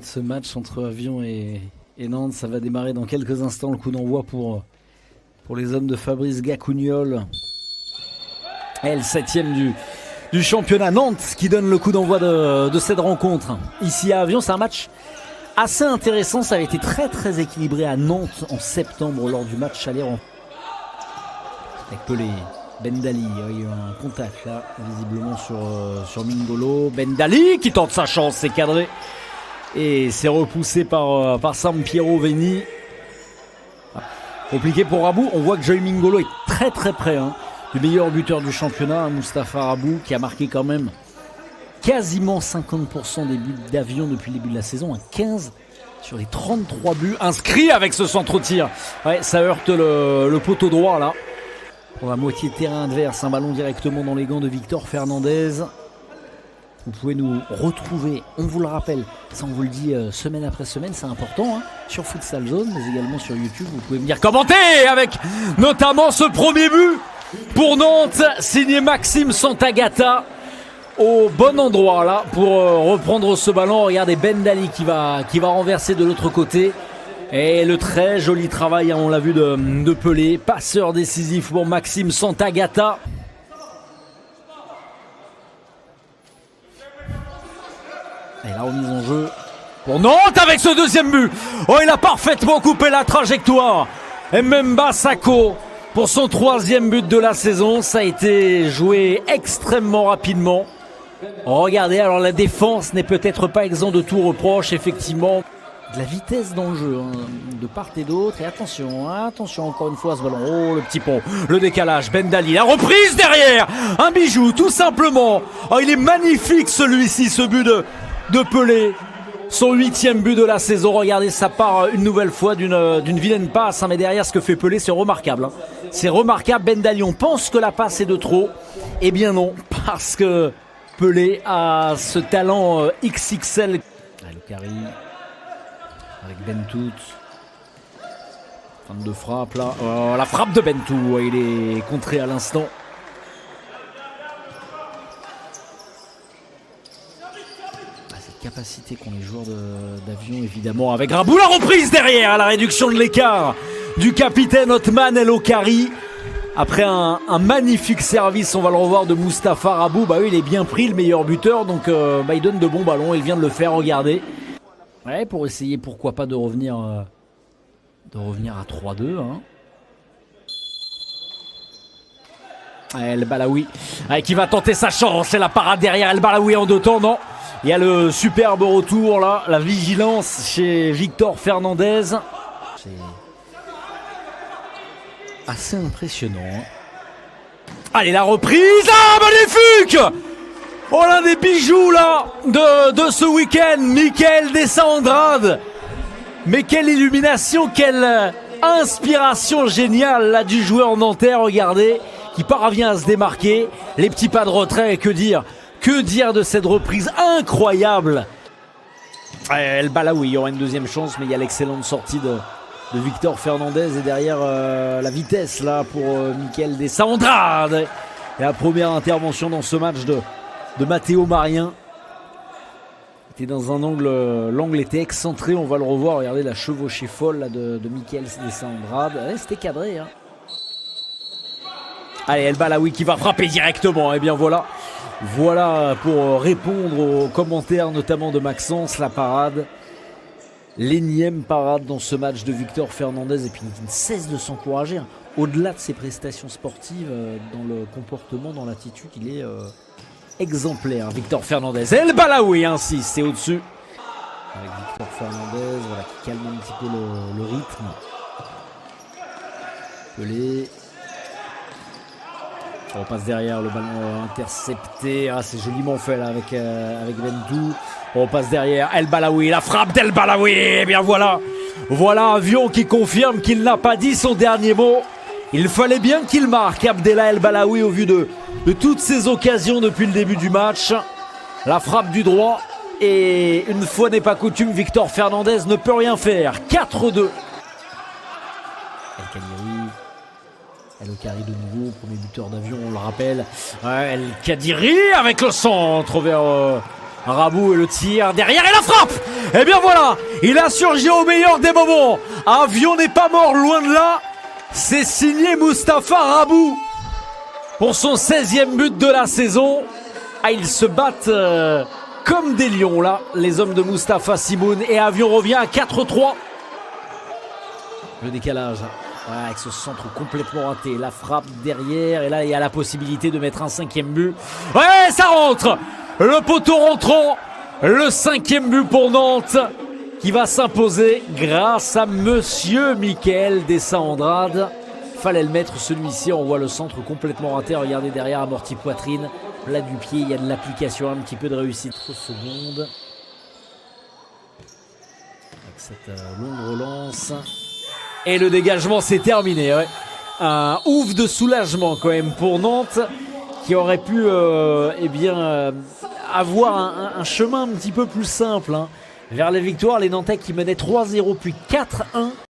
Ce match entre Avion et Nantes, ça va démarrer dans quelques instants. Le coup d'envoi pour les hommes de Fabrice Gacougnol. Et le 7e du championnat. Nantes qui donne le coup d'envoi de cette rencontre. Ici à Avion, c'est un match assez intéressant. Ça avait été très très équilibré à Nantes en septembre lors du match aller avec Pelé. Bendali, il y a eu un contact là, visiblement sur Mingolo. Bendali qui tente sa chance, c'est cadré. Et c'est repoussé par Sampiero Veni. Compliqué pour Rabou. On voit que Joy Mingolo est très très près du meilleur buteur du championnat, Mustapha Rabou, qui a marqué quand même quasiment 50% des buts d'Avion depuis le début de la saison. 15 sur les 33 buts inscrits avec ce centre-tir. Ouais, ça heurte le poteau droit là. Pour la moitié de terrain adverse, un ballon directement dans les gants de Victor Fernandez. Vous pouvez nous retrouver, on vous le rappelle, ça on vous le dit semaine après semaine, c'est important, sur Futsal Zone, mais également sur YouTube. Vous pouvez venir commenter avec notamment ce premier but pour Nantes, signé Maxime Santagata, au bon endroit là pour reprendre ce ballon. Regardez Bendali qui va renverser de l'autre côté. Et le très joli travail, on l'a vu, de Pelé, passeur décisif pour Maxime Santagata. Et la remise en jeu pour Nantes avec ce deuxième but. Oh, il a parfaitement coupé la trajectoire. Mbemba Sako pour son 3e but de la saison. Ça a été joué extrêmement rapidement. Oh, regardez, alors la défense n'est peut-être pas exempt de tout reproche, effectivement. De la vitesse dans le jeu, de part et d'autre. Et attention, encore une fois ce ballon. Oh, le petit pont, le décalage, Bendali, la reprise derrière. Un bijou, tout simplement. Oh, il est magnifique celui-ci, ce but de Pelé. Son 8e but de la saison. Regardez, ça part une nouvelle fois d'une vilaine passe. Mais derrière, ce que fait Pelé, c'est remarquable. C'est remarquable. Bendali, on pense que la passe est de trop. Eh bien non, parce que Pelé a ce talent XXL. Le Carré avec Bentout. Fin de frappe là. Oh, la frappe de Bentout. Il est contré à l'instant. Cette capacité qu'ont les joueurs d'Avion, évidemment, avec Rabou. La reprise derrière, la réduction de l'écart du capitaine Othman El Okari. Après un magnifique service, on va le revoir, de Mustapha Rabou. Il est bien pris, le meilleur buteur. Donc il donne de bons ballons. Il vient de le faire, regardez. Ouais, pour essayer, pourquoi pas, de revenir à 3-2. El Balaoui qui va tenter sa chance. C'est la parade derrière El Balaoui en 2 temps. Non, il y a le superbe retour là. La vigilance chez Victor Fernandez. C'est assez impressionnant. Allez, la reprise. Ah, magnifique! Oh, l'un des bijoux là de ce week-end, Michael Desandrade. Mais quelle illumination, quelle inspiration géniale là du joueur nantais, regardez, qui parvient à se démarquer. Les petits pas de retrait, que dire de cette reprise incroyable. El Balaoui, il y aura une deuxième chance, mais il y a l'excellente sortie de Victor Fernandez et derrière la vitesse là pour Michael Desandrade. Et la première intervention dans ce match de Matteo Marien. Était dans un angle, l'angle était excentré, on va le revoir. Regardez la chevauchée folle là, de Michael Desandrade. C'était cadré. Allez, El Balaoui qui va frapper directement. Et bien voilà pour répondre aux commentaires notamment de Maxence, la parade. L'énième parade dans ce match de Victor Fernandez, et puis il ne cesse de s'encourager. Au-delà de ses prestations sportives, dans le comportement, dans l'attitude, il est exemplaire. Victor Fernandez. El Balaoui insiste, c'est au-dessus. Avec Victor Fernandez, qui calme un petit peu le rythme. Pelé. On passe derrière, le ballon intercepté. C'est joliment fait là avec Bentou. On passe derrière, El Balaoui, la frappe d'El Balaoui. Et bien voilà Avion qui confirme qu'il n'a pas dit son dernier mot. Il fallait bien qu'il marque, Abdellah El Balaoui, au vu de toutes ses occasions depuis le début du match. La frappe du droit. Et une fois n'est pas coutume, Victor Fernandez ne peut rien faire. 4-2. El Okari de nouveau, premier buteur d'Avion, on le rappelle. El Kadiri avec le centre vers Rabou et le tir derrière et la frappe. Et bien voilà, il a surgi au meilleur des moments. Avion n'est pas mort, loin de là. C'est signé Mustapha Rabou pour son 16e but de la saison. Ah, ils se battent comme des lions là, les hommes de Mustapha Simoun. Et Avion revient à 4-3. Le décalage, ouais, avec ce centre complètement raté. La frappe derrière, et là il y a la possibilité de mettre un 5e but. Ouais, ça rentre. Le poteau rentrant. Le 5e but pour Nantes qui va s'imposer grâce à Monsieur Michael Dessa-Andrade. Fallait le mettre celui-ci, on voit le centre complètement raté. Regardez derrière, amorti poitrine, plat du pied, il y a de l'application, un petit peu de réussite. 3 secondes. Avec cette longue relance. Et le dégagement, c'est terminé. Ouais. Un ouf de soulagement quand même pour Nantes qui aurait pu avoir un chemin un petit peu plus simple vers les victoires. Les Nantais qui menaient 3-0 puis 4-1.